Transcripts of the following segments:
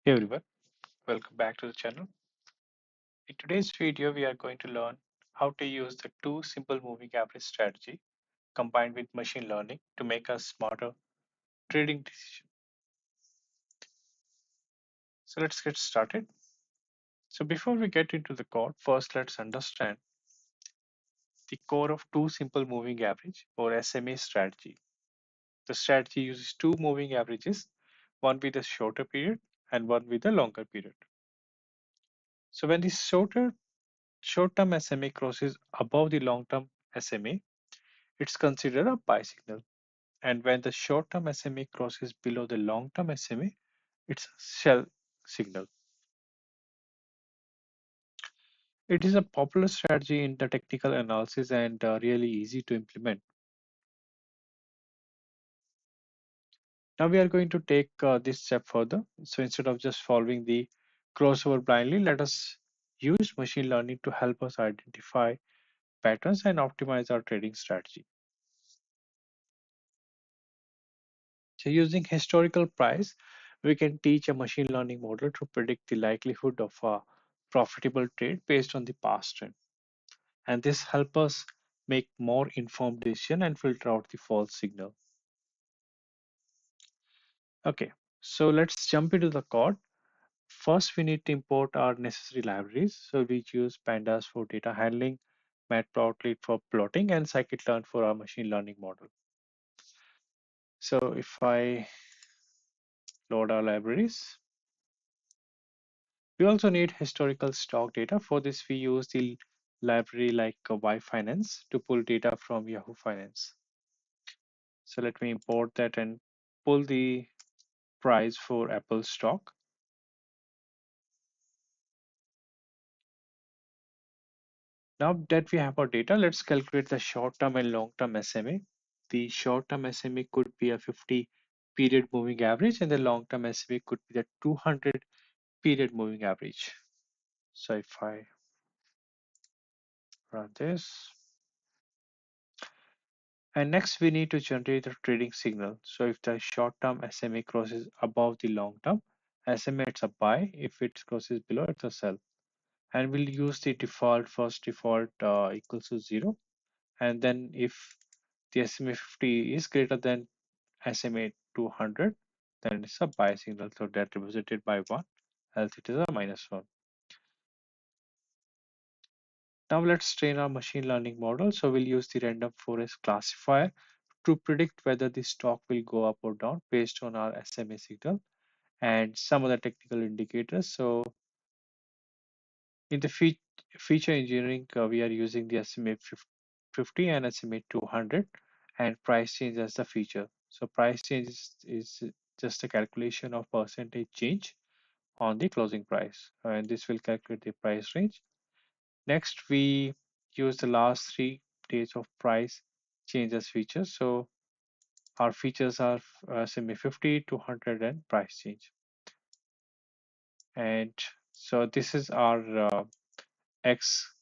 Hey everyone, welcome back to the channel. In today's video, we are going to learn how to use the two simple moving average strategy combined with machine learning to make a smarter trading decision. So let's get started. So before we get into the code, first let's understand the core of two simple moving average or SMA strategy. The strategy uses two moving averages, one with a shorter period and one with a longer period. So when the short-term SMA crosses above the long-term SMA, it's considered a buy signal. And when the short-term SMA crosses below the long-term SMA, it's a sell signal. It is a popular strategy in the technical analysis and really easy to implement. Now we are going to take this step further. So instead of just following the crossover blindly, let us use machine learning to help us identify patterns and optimize our trading strategy. So using historical price, we can teach a machine learning model to predict the likelihood of a profitable trade based on the past trend. And this helps us make more informed decision and filter out the false signal. Okay, so let's jump into the code. First, we need to import our necessary libraries. So we use pandas for data handling, matplotlib for plotting, and scikit-learn for our machine learning model. So if I load our libraries, we also need historical stock data. For this, we use the library like Y Finance to pull data from Yahoo Finance. So let me import that and pull the price for Apple stock. Now that we have our data, let's calculate the short-term and long-term SMA. The short-term SMA could be a 50 period moving average and the long-term SMA could be the 200 period moving average. So if I run this, and next we need to generate a trading signal. So if the short-term SMA crosses above the long-term SMA, it's a buy. If it crosses below, it's a sell. And we'll use the first default equals to 0. And then if the SMA 50 is greater than SMA 200, then it's a buy signal. So that represented by 1, else it is a -1. Now let's train our machine learning model. So we'll use the random forest classifier to predict whether the stock will go up or down based on our SMA signal and some other technical indicators. So in the feature engineering, we are using the SMA 50 and SMA 200 and price change as the feature. So price change is just a calculation of percentage change on the closing price, and this will calculate the price range. Next, we use the last 3 days of price change as features. So our features are SMA 50, 200, and price change. And so this is our X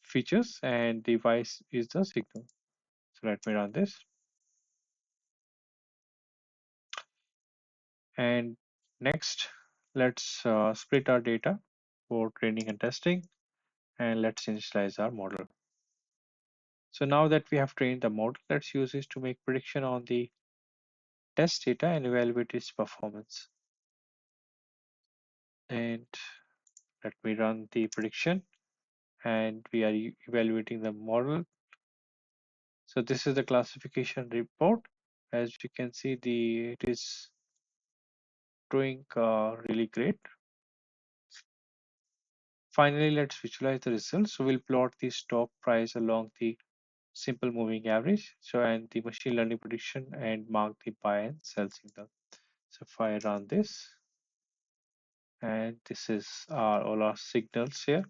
features, and device is the signal. So let me run this. And next, let's split our data for training and testing, and let's initialize our model. So now that we have trained the model, let's use this to make prediction on the test data and evaluate its performance. And let me run the prediction, and we are evaluating the model. So this is the classification report. As you can see, it is doing really great. Finally, let's visualize the results. So we'll plot the stock price along the simple moving average. So and the machine learning prediction and mark the buy and sell signal. So if I run this, and this is all our signals here.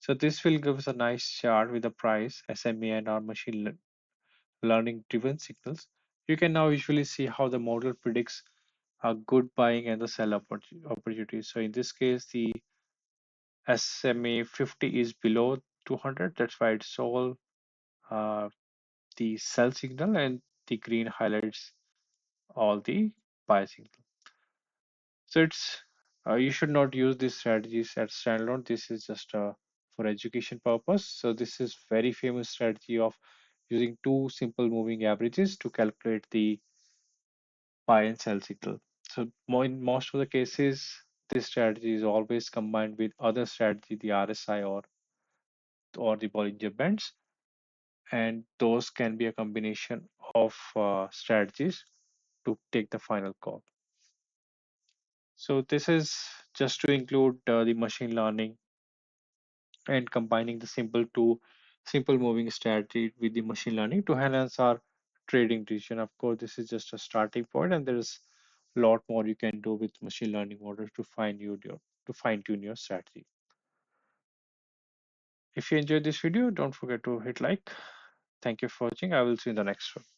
So this will give us a nice chart with the price, SMA, and our machine learning driven signals. You can now visually see how the model predicts a good buying and the sell opportunity. So in this case, the SMA 50 is below 200. That's why it's all uh, the sell signal, and the green highlights all the buy signal. So it's you should not use these strategies at standalone. This is just for education purpose. So this is very famous strategy of using two simple moving averages to calculate the buy and sell signal. So in most of the cases, this strategy is always combined with other strategy, the RSI or the Bollinger Bands, and those can be a combination of strategies to take the final call. So this is just to include the machine learning and combining the simple moving strategy with the machine learning to enhance our trading decision. Of course, this is just a starting point, and there is a lot more you can do with machine learning models to fine tune your strategy. If you enjoyed this video, don't forget to hit like. Thank you for watching. I will see you in the next one.